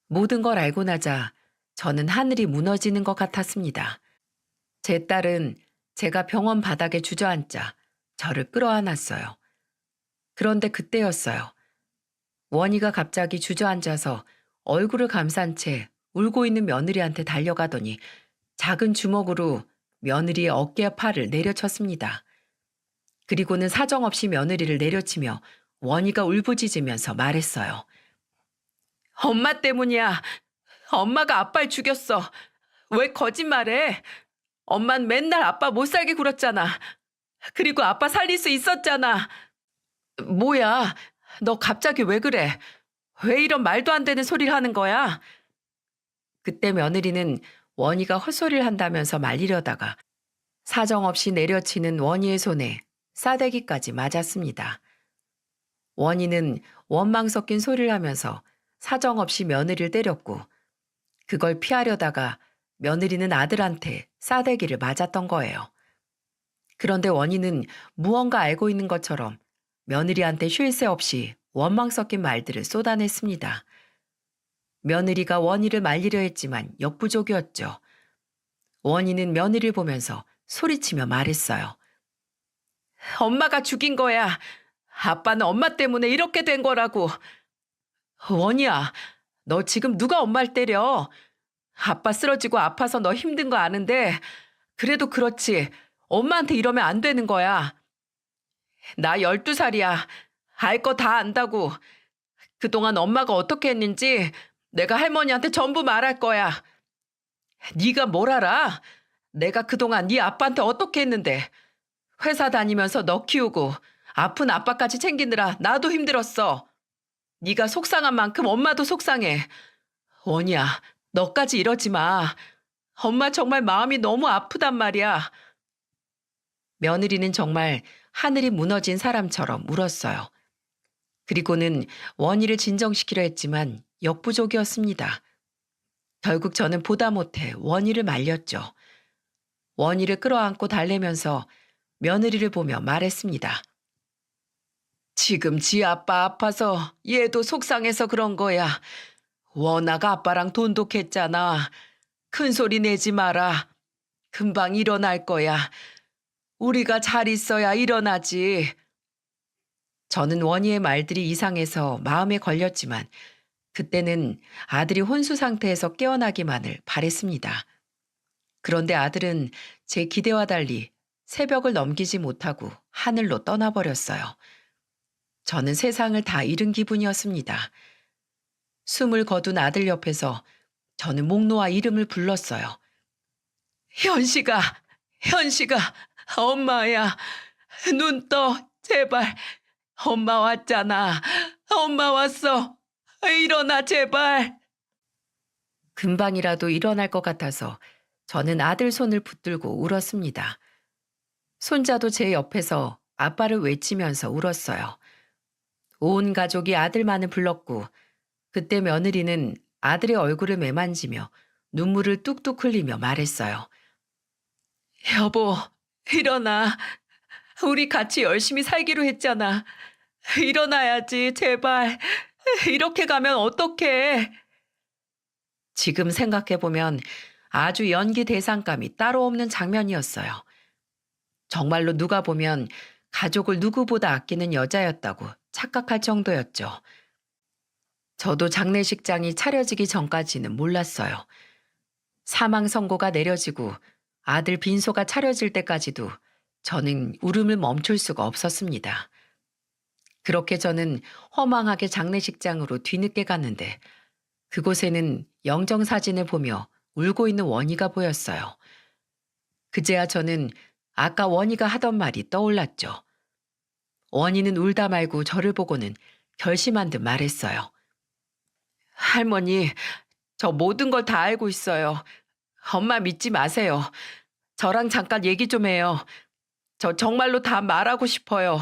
모든 걸 알고 나자 저는 하늘이 무너지는 것 같았습니다. 제 딸은 제가 병원 바닥에 주저앉자 저를 끌어안았어요. 그런데 그때였어요. 원희가 갑자기 주저앉아서 얼굴을 감싼 채 울고 있는 며느리한테 달려가더니 작은 주먹으로 며느리의 어깨와 팔을 내려쳤습니다. 그리고는 사정없이 며느리를 내려치며 원희가 울부짖으면서 말했어요. 엄마 때문이야. 엄마가 아빠를 죽였어. 왜 거짓말해? 엄만 맨날 아빠 못 살게 굴었잖아. 그리고 아빠 살릴 수 있었잖아. 뭐야? 너 갑자기 왜 그래? 왜 이런 말도 안 되는 소리를 하는 거야? 그때 며느리는 원희가 헛소리를 한다면서 말리려다가 사정없이 내려치는 원희의 손에 싸대기까지 맞았습니다. 원희는 원망 섞인 소리를 하면서 사정없이 며느리를 때렸고 그걸 피하려다가 며느리는 아들한테 싸대기를 맞았던 거예요. 그런데 원희는 무언가 알고 있는 것처럼 며느리한테 쉴 새 없이 원망 섞인 말들을 쏟아냈습니다. 며느리가 원희를 말리려 했지만 역부족이었죠. 원희는 며느리를 보면서 소리치며 말했어요. 엄마가 죽인 거야. 아빠는 엄마 때문에 이렇게 된 거라고. 원희야, 너 지금 누가 엄마를 때려? 아빠 쓰러지고 아파서 너 힘든 거 아는데 그래도 그렇지. 엄마한테 이러면 안 되는 거야. 나 12살이야. 알 거 다 안다고. 그동안 엄마가 어떻게 했는지 내가 할머니한테 전부 말할 거야. 네가 뭘 알아? 내가 그동안 네 아빠한테 어떻게 했는데. 회사 다니면서 너 키우고 아픈 아빠까지 챙기느라 나도 힘들었어. 네가 속상한 만큼 엄마도 속상해. 원희야, 너까지 이러지 마. 엄마 정말 마음이 너무 아프단 말이야. 며느리는 정말 하늘이 무너진 사람처럼 울었어요. 그리고는 원희를 진정시키려 했지만 역부족이었습니다. 결국 저는 보다 못해 원희를 말렸죠. 원희를 끌어안고 달래면서 며느리를 보며 말했습니다. 지금 지 아빠 아파서 얘도 속상해서 그런 거야. 원아가 아빠랑 돈독했잖아. 큰 소리 내지 마라. 금방 일어날 거야. 우리가 잘 있어야 일어나지. 저는 원희의 말들이 이상해서 마음에 걸렸지만 그때는 아들이 혼수 상태에서 깨어나기만을 바랬습니다. 그런데 아들은 제 기대와 달리 새벽을 넘기지 못하고 하늘로 떠나버렸어요. 저는 세상을 다 잃은 기분이었습니다. 숨을 거둔 아들 옆에서 저는 목 놓아 이름을 불렀어요. 현식아, 현식아, 엄마야. 눈 떠, 제발. 엄마 왔잖아. 엄마 왔어. 일어나, 제발. 금방이라도 일어날 것 같아서 저는 아들 손을 붙들고 울었습니다. 손자도 제 옆에서 아빠를 외치면서 울었어요. 온 가족이 아들만을 불렀고 그때 며느리는 아들의 얼굴을 매만지며 눈물을 뚝뚝 흘리며 말했어요. 여보, 일어나. 우리 같이 열심히 살기로 했잖아. 일어나야지, 제발. 이렇게 가면 어떡해. 지금 생각해보면 아주 연기 대상감이 따로 없는 장면이었어요. 정말로 누가 보면 가족을 누구보다 아끼는 여자였다고 착각할 정도였죠. 저도 장례식장이 차려지기 전까지는 몰랐어요. 사망 선고가 내려지고 아들 빈소가 차려질 때까지도 저는 울음을 멈출 수가 없었습니다. 그렇게 저는 허망하게 장례식장으로 뒤늦게 갔는데 그곳에는 영정 사진을 보며 울고 있는 원희가 보였어요. 그제야 저는 아까 원희가 하던 말이 떠올랐죠. 원희는 울다 말고 저를 보고는 결심한 듯 말했어요. 할머니, 저 모든 걸 다 알고 있어요. 엄마 믿지 마세요. 저랑 잠깐 얘기 좀 해요. 저 정말로 다 말하고 싶어요.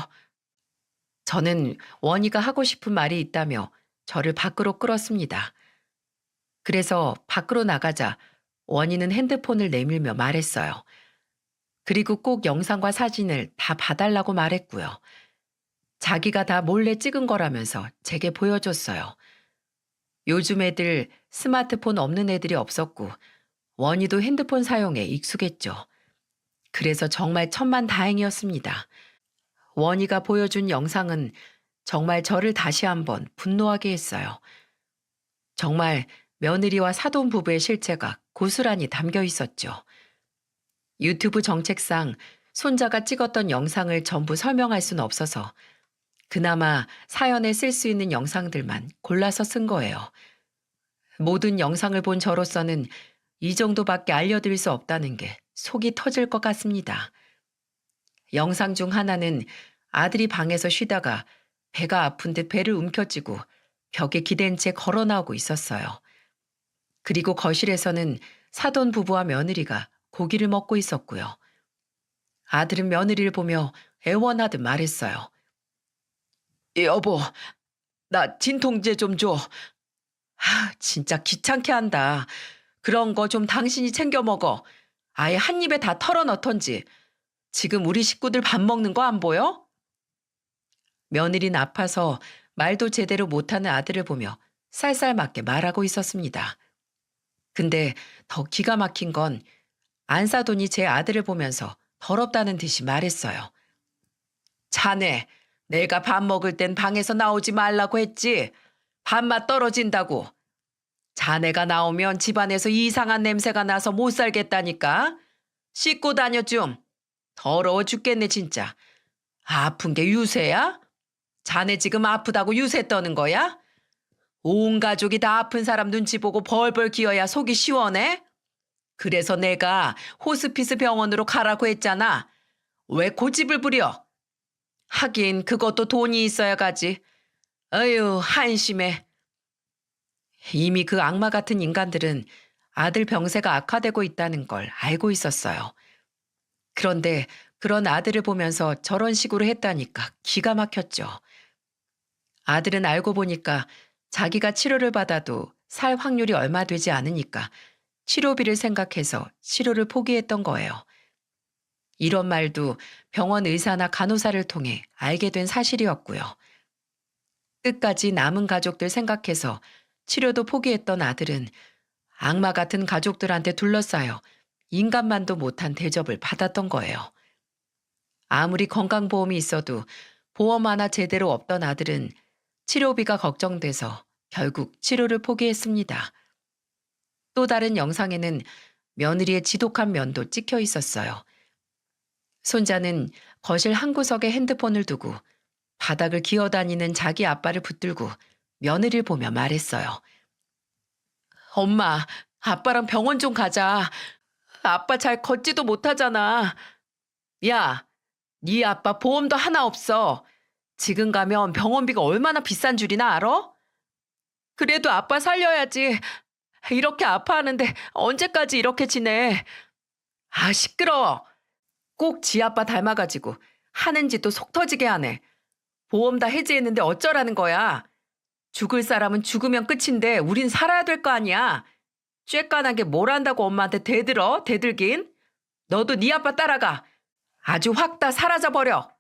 저는 원희가 하고 싶은 말이 있다며 저를 밖으로 끌었습니다. 그래서 밖으로 나가자 원희는 핸드폰을 내밀며 말했어요. 그리고 꼭 영상과 사진을 다 봐달라고 말했고요. 자기가 다 몰래 찍은 거라면서 제게 보여줬어요. 요즘 애들 스마트폰 없는 애들이 없었고 원희도 핸드폰 사용에 익숙했죠. 그래서 정말 천만다행이었습니다. 원희가 보여준 영상은 정말 저를 다시 한번 분노하게 했어요. 정말 며느리와 사돈 부부의 실체가 고스란히 담겨 있었죠. 유튜브 정책상 손자가 찍었던 영상을 전부 설명할 수는 없어서 그나마 사연에 쓸 수 있는 영상들만 골라서 쓴 거예요. 모든 영상을 본 저로서는 이 정도밖에 알려드릴 수 없다는 게 속이 터질 것 같습니다. 영상 중 하나는 아들이 방에서 쉬다가 배가 아픈 듯 배를 움켜쥐고 벽에 기댄 채 걸어 나오고 있었어요. 그리고 거실에서는 사돈 부부와 며느리가 고기를 먹고 있었고요. 아들은 며느리를 보며 애원하듯 말했어요. 여보, 나 진통제 좀 줘. 진짜 귀찮게 한다. 그런 거 좀 당신이 챙겨 먹어. 아예 한 입에 다 털어 넣던지. 지금 우리 식구들 밥 먹는 거 안 보여? 며느리는 아파서 말도 제대로 못하는 아들을 보며 쌀쌀맞게 말하고 있었습니다. 근데 더 기가 막힌 건 안사돈이 제 아들을 보면서 더럽다는 듯이 말했어요. 자네, 내가 밥 먹을 땐 방에서 나오지 말라고 했지. 밥맛 떨어진다고. 자네가 나오면 집안에서 이상한 냄새가 나서 못 살겠다니까. 씻고 다녀 좀. 더러워 죽겠네 진짜. 아픈 게 유세야? 자네 지금 아프다고 유세 떠는 거야? 온 가족이 다 아픈 사람 눈치 보고 벌벌 기어야 속이 시원해? 그래서 내가 호스피스 병원으로 가라고 했잖아. 왜 고집을 부려? 하긴 그것도 돈이 있어야 가지. 어휴, 한심해. 이미 그 악마 같은 인간들은 아들 병세가 악화되고 있다는 걸 알고 있었어요. 그런데 그런 아들을 보면서 저런 식으로 했다니까 기가 막혔죠. 아들은 알고 보니까 자기가 치료를 받아도 살 확률이 얼마 되지 않으니까 치료비를 생각해서 치료를 포기했던 거예요. 이런 말도 병원 의사나 간호사를 통해 알게 된 사실이었고요. 끝까지 남은 가족들 생각해서 치료도 포기했던 아들은 악마 같은 가족들한테 둘러싸여 인간만도 못한 대접을 받았던 거예요. 아무리 건강보험이 있어도 보험 하나 제대로 없던 아들은 치료비가 걱정돼서 결국 치료를 포기했습니다. 또 다른 영상에는 며느리의 지독한 면도 찍혀 있었어요. 손자는 거실 한 구석에 핸드폰을 두고 바닥을 기어다니는 자기 아빠를 붙들고 며느리를 보며 말했어요. 엄마, 아빠랑 병원 좀 가자. 아빠 잘 걷지도 못하잖아. 야, 네 아빠 보험도 하나 없어. 지금 가면 병원비가 얼마나 비싼 줄이나 알아? 그래도 아빠 살려야지. 이렇게 아파하는데 언제까지 이렇게 지내? 시끄러워. 꼭 지 아빠 닮아가지고 하는 짓도 속 터지게 하네. 보험 다 해지했는데 어쩌라는 거야. 죽을 사람은 죽으면 끝인데 우린 살아야 될 거 아니야. 쬐깐하게 뭘 한다고 엄마한테 대들긴. 너도 네 아빠 따라가. 아주 확 다 사라져버려.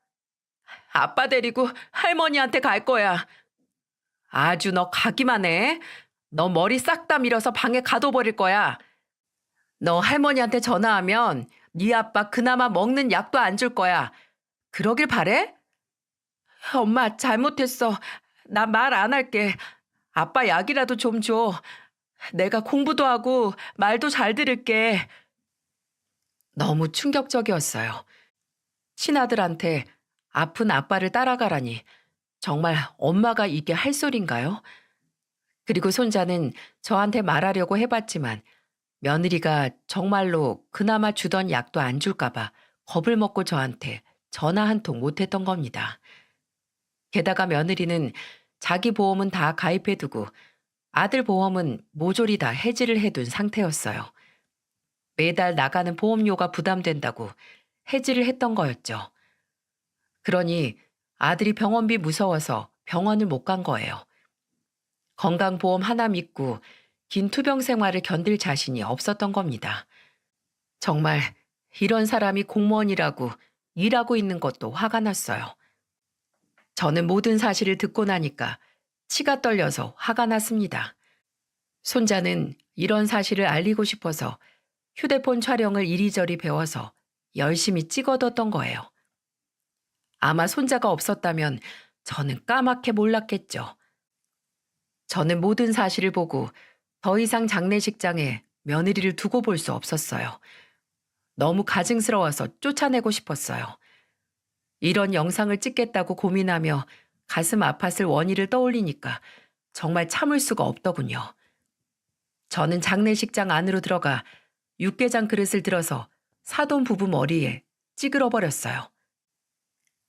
아빠 데리고 할머니한테 갈 거야. 아주 너 가기만 해. 너 머리 싹 다 밀어서 방에 가둬버릴 거야. 너 할머니한테 전화하면 네 아빠 그나마 먹는 약도 안 줄 거야. 그러길 바래? 엄마 잘못했어. 나 말 안 할게. 아빠 약이라도 좀 줘. 내가 공부도 하고 말도 잘 들을게. 너무 충격적이었어요. 친아들한테 아픈 아빠를 따라가라니 정말 엄마가 이게 할 소린가요? 그리고 손자는 저한테 말하려고 해봤지만 며느리가 정말로 그나마 주던 약도 안 줄까봐 겁을 먹고 저한테 전화 한 통 못했던 겁니다. 게다가 며느리는 자기 보험은 다 가입해두고 아들 보험은 모조리 다 해지를 해둔 상태였어요. 매달 나가는 보험료가 부담된다고 해지를 했던 거였죠. 그러니 아들이 병원비 무서워서 병원을 못 간 거예요. 건강보험 하나 믿고 긴 투병 생활을 견딜 자신이 없었던 겁니다. 정말 이런 사람이 공무원이라고 일하고 있는 것도 화가 났어요. 저는 모든 사실을 듣고 나니까 치가 떨려서 화가 났습니다. 손자는 이런 사실을 알리고 싶어서 휴대폰 촬영을 이리저리 배워서 열심히 찍어뒀던 거예요. 아마 손자가 없었다면 저는 까맣게 몰랐겠죠. 저는 모든 사실을 보고 더 이상 장례식장에 며느리를 두고 볼 수 없었어요. 너무 가증스러워서 쫓아내고 싶었어요. 이런 영상을 찍겠다고 고민하며 가슴 아팠을 원희를 떠올리니까 정말 참을 수가 없더군요. 저는 장례식장 안으로 들어가 육개장 그릇을 들어서 사돈 부부 머리에 찌그러 버렸어요.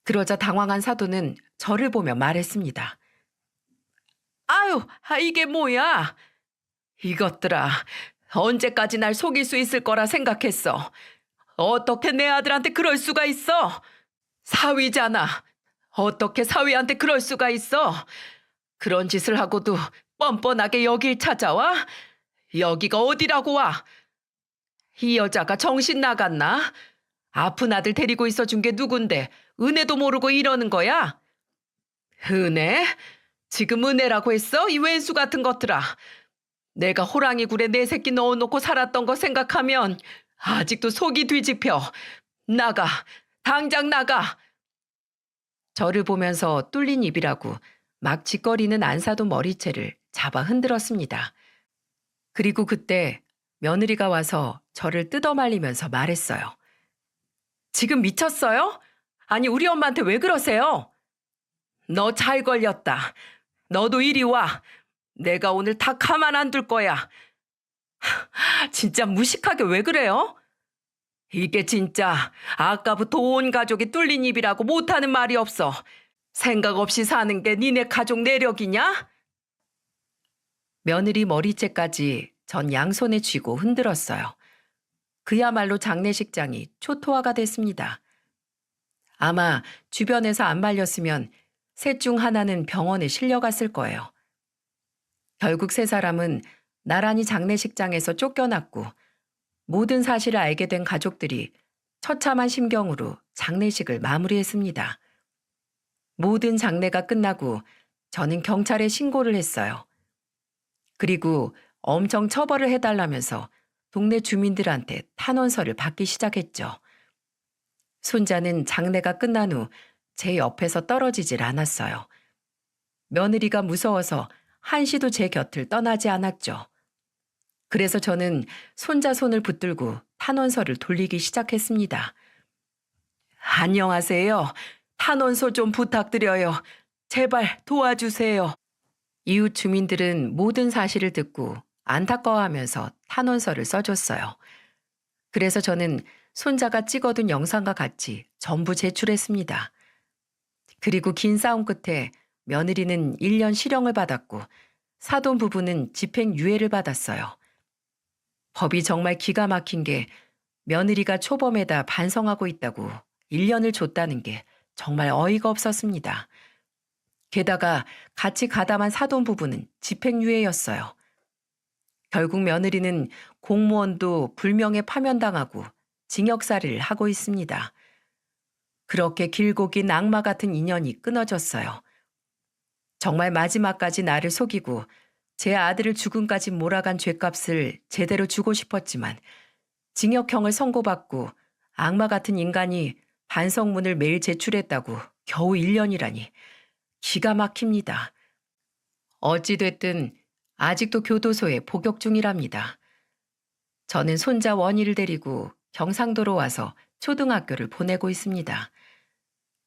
그러자 당황한 사돈은 저를 보며 말했습니다. 아유, 이게 뭐야? 이것들아, 언제까지 날 속일 수 있을 거라 생각했어. 어떻게 내 아들한테 그럴 수가 있어? 사위잖아. 어떻게 사위한테 그럴 수가 있어? 그런 짓을 하고도 뻔뻔하게 여길 찾아와? 여기가 어디라고 와? 이 여자가 정신 나갔나? 아픈 아들 데리고 있어 준 게 누군데 은혜도 모르고 이러는 거야? 은혜? 지금 은혜라고 했어? 이 왼수 같은 것들아. 내가 호랑이 굴에 내 새끼 넣어놓고 살았던 거 생각하면 아직도 속이 뒤집혀. 나가. 당장 나가. 저를 보면서 뚫린 입이라고 막 짓거리는 안사돈 머리채를 잡아 흔들었습니다. 그리고 그때 며느리가 와서 저를 뜯어말리면서 말했어요. 지금 미쳤어요? 아니 우리 엄마한테 왜 그러세요? 너 잘 걸렸다. 너도 이리 와. 내가 오늘 다 가만 안 둘 거야. 진짜 무식하게 왜 그래요? 이게 진짜 아까부터 온 가족이 뚫린 입이라고 못하는 말이 없어. 생각 없이 사는 게 니네 가족 내력이냐? 며느리 머리채까지 전 양손에 쥐고 흔들었어요. 그야말로 장례식장이 초토화가 됐습니다. 아마 주변에서 안 말렸으면 셋 중 하나는 병원에 실려갔을 거예요. 결국 세 사람은 나란히 장례식장에서 쫓겨났고 모든 사실을 알게 된 가족들이 처참한 심경으로 장례식을 마무리했습니다. 모든 장례가 끝나고 저는 경찰에 신고를 했어요. 그리고 엄청 처벌을 해달라면서 동네 주민들한테 탄원서를 받기 시작했죠. 손자는 장례가 끝난 후 제 옆에서 떨어지질 않았어요. 며느리가 무서워서 한시도 제 곁을 떠나지 않았죠. 그래서 저는 손자 손을 붙들고 탄원서를 돌리기 시작했습니다. 안녕하세요. 탄원서 좀 부탁드려요. 제발 도와주세요. 이웃 주민들은 모든 사실을 듣고 안타까워하면서 탄원서를 써줬어요. 그래서 저는 손자가 찍어둔 영상과 같이 전부 제출했습니다. 그리고 긴 싸움 끝에 며느리는 1년 실형을 받았고 사돈 부부는 집행유예를 받았어요. 법이 정말 기가 막힌 게 며느리가 초범에다 반성하고 있다고 1년을 줬다는 게 정말 어이가 없었습니다. 게다가 같이 가담한 사돈 부부는 집행유예였어요. 결국 며느리는 공무원도 불명예 파면당하고 징역살이를 하고 있습니다. 그렇게 길고 긴 악마 같은 인연이 끊어졌어요. 정말 마지막까지 나를 속이고 제 아들을 죽음까지 몰아간 죗값을 제대로 주고 싶었지만 징역형을 선고받고 악마 같은 인간이 반성문을 매일 제출했다고 겨우 1년이라니 기가 막힙니다. 어찌됐든 아직도 교도소에 복역 중이랍니다. 저는 손자 원희를 데리고 경상도로 와서 초등학교를 보내고 있습니다.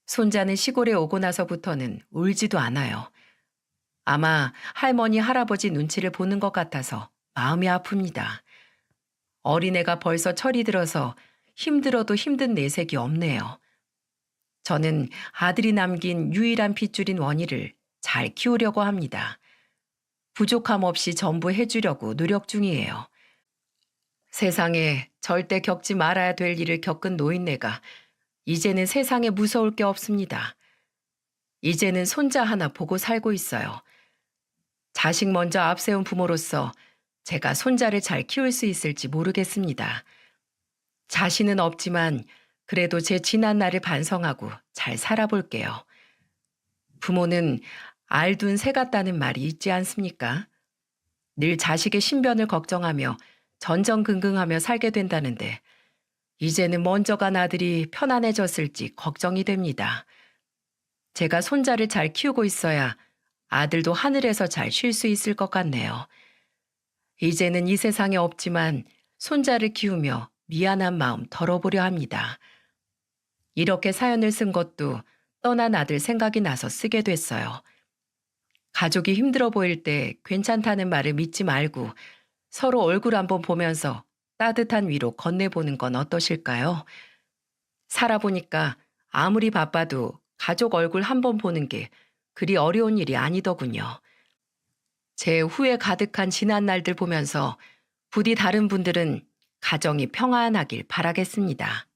손자는 시골에 오고 나서부터는 울지도 않아요. 아마 할머니, 할아버지 눈치를 보는 것 같아서 마음이 아픕니다. 어린애가 벌써 철이 들어서 힘들어도 힘든 내색이 없네요. 저는 아들이 남긴 유일한 핏줄인 원희를 잘 키우려고 합니다. 부족함 없이 전부 해주려고 노력 중이에요. 세상에 절대 겪지 말아야 될 일을 겪은 노인네가 이제는 세상에 무서울 게 없습니다. 이제는 손자 하나 보고 살고 있어요. 자식 먼저 앞세운 부모로서 제가 손자를 잘 키울 수 있을지 모르겠습니다. 자신은 없지만 그래도 제 지난 날을 반성하고 잘 살아볼게요. 부모는 알둔 새 같다는 말이 있지 않습니까? 늘 자식의 신변을 걱정하며 전전긍긍하며 살게 된다는데 이제는 먼저 간 아들이 편안해졌을지 걱정이 됩니다. 제가 손자를 잘 키우고 있어야 아들도 하늘에서 잘 쉴 수 있을 것 같네요. 이제는 이 세상에 없지만 손자를 키우며 미안한 마음 덜어보려 합니다. 이렇게 사연을 쓴 것도 떠난 아들 생각이 나서 쓰게 됐어요. 가족이 힘들어 보일 때 괜찮다는 말을 믿지 말고 서로 얼굴 한번 보면서 따뜻한 위로 건네보는 건 어떠실까요? 살아보니까 아무리 바빠도 가족 얼굴 한번 보는 게 그리 어려운 일이 아니더군요. 제 후회 가득한 지난 날들 보면서 부디 다른 분들은 가정이 평안하길 바라겠습니다.